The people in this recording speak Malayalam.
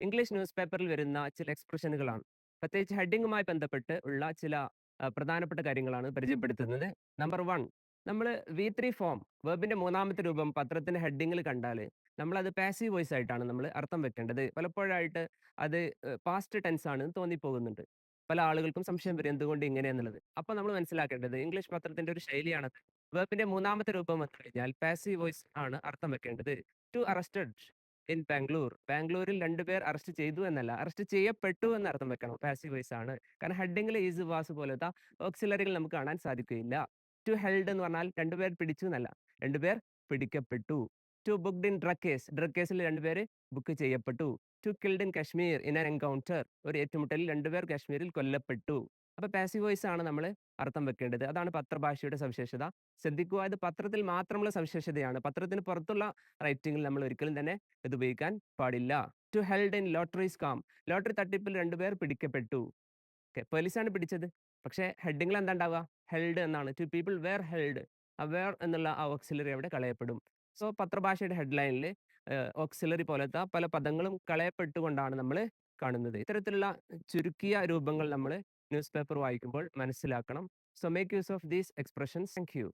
ഇംഗ്ലീഷ് ന്യൂസ് പേപ്പറിൽ വരുന്ന ചില എക്സ്പ്രഷനുകളാണ്. പ്രത്യേകിച്ച് ഹെഡിങ്ങുമായി ബന്ധപ്പെട്ട് ഉള്ള ചില പ്രധാനപ്പെട്ട കാര്യങ്ങളാണ് പരിചയപ്പെടുത്തുന്നത്. നമ്പർ 1, നമ്മള് വി3 ഫോം വെർബിന്റെ മൂന്നാമത്തെ രൂപം പത്രത്തിന്റെ ഹെഡിങ്ങിൽ കണ്ടാല് നമ്മളത് പാസീവ് വോയിസ് ആയിട്ടാണ് നമ്മൾ അർത്ഥം വെക്കേണ്ടത്. പലപ്പോഴായിട്ട് അത് പാസ്റ്റ് ടെൻസ് ആണെന്ന് തോന്നിപ്പോകുന്നുണ്ട്. പല ആളുകൾക്കും സംശയം വരും എന്തുകൊണ്ട് ഇങ്ങനെയെന്നുള്ളത്. അപ്പൊ നമ്മൾ മനസ്സിലാക്കേണ്ടത് ഇംഗ്ലീഷ് പത്രത്തിന്റെ ഒരു ശൈലിയാണത്. വെർബിന്റെ മൂന്നാമത്തെ രൂപം വന്നു കഴിഞ്ഞാൽ പാസീവ് വോയിസ് ആണ് അർത്ഥം വെക്കേണ്ടത്. Two arrested in Bangalore. ബാംഗ്ലൂരിൽ 2 പേർ അറസ്റ്റ് ചെയ്തു എന്നല്ല, അറസ്റ്റ് ചെയ്യപ്പെട്ടു എന്ന് അർത്ഥം വെക്കണം. പാസീവ് വോയിസ് ആണ്. കാരണം ഹെഡിങ്ങിൽ ഈസ്, വാസ് പോലത്തെ ഓക്സിലറികൾ നമുക്ക് കാണാൻ സാധിക്കുകയില്ല. ടു ഹെൽഡ് എന്ന് പറഞ്ഞാൽ 2 പേർ പിടിച്ചു എന്നല്ല, 2 പേർ പിടിക്കപ്പെട്ടു. Two booked in drug case. Drug കേസിൽ 2 പേര് ബുക്ക് ചെയ്യപ്പെട്ടു. Two killed in Kashmir in an encounter. ഒരു ഏറ്റുമുട്ടലിൽ 2 പേർ കാശ്മീരിൽ കൊല്ലപ്പെട്ടു. അപ്പൊ പാസീവ് വോയിസ് ആണ് നമ്മൾ അർത്ഥം വെക്കേണ്ടത്. അതാണ് പത്രഭാഷയുടെ സവിശേഷത. ശ്രദ്ധിക്കുക, ഇത് പത്രത്തിൽ മാത്രമുള്ള സവിശേഷതയാണ്. പത്രത്തിന് പുറത്തുള്ള റൈറ്റിംഗിൽ നമ്മൾ ഒരിക്കലും തന്നെ ഇത് ഉപയോഗിക്കാൻ പാടില്ല. Two held in lottery scam. Lottery തട്ടിപ്പിൽ 2 പേർ പിടിക്കപ്പെട്ടു. ഓക്കെ, പോലീസാണ് പിടിച്ചത്. പക്ഷേ ഹെഡിങ്ങിൽ എന്താ ഉണ്ടാവുക? ഹെൽഡ് എന്നാണ്. Two people were held. ആ വെയർ എന്നുള്ള ആ ഓക്സിലറി അവിടെ കളയപ്പെടും. സോ പത്രഭാഷയുടെ ഹെഡ്ലൈനിൽ ഓക്സിലറി പോലത്തെ പല പദങ്ങളും കളയപ്പെട്ടുകൊണ്ടാണ് നമ്മൾ കാണുന്നത്. ഇത്തരത്തിലുള്ള ചുരുക്കിയ രൂപങ്ങൾ നമ്മൾ ന്യൂസ് പേപ്പർ വായിക്കുമ്പോൾ മനസ്സിലാക്കണം. So make use of these expressions. Thank you.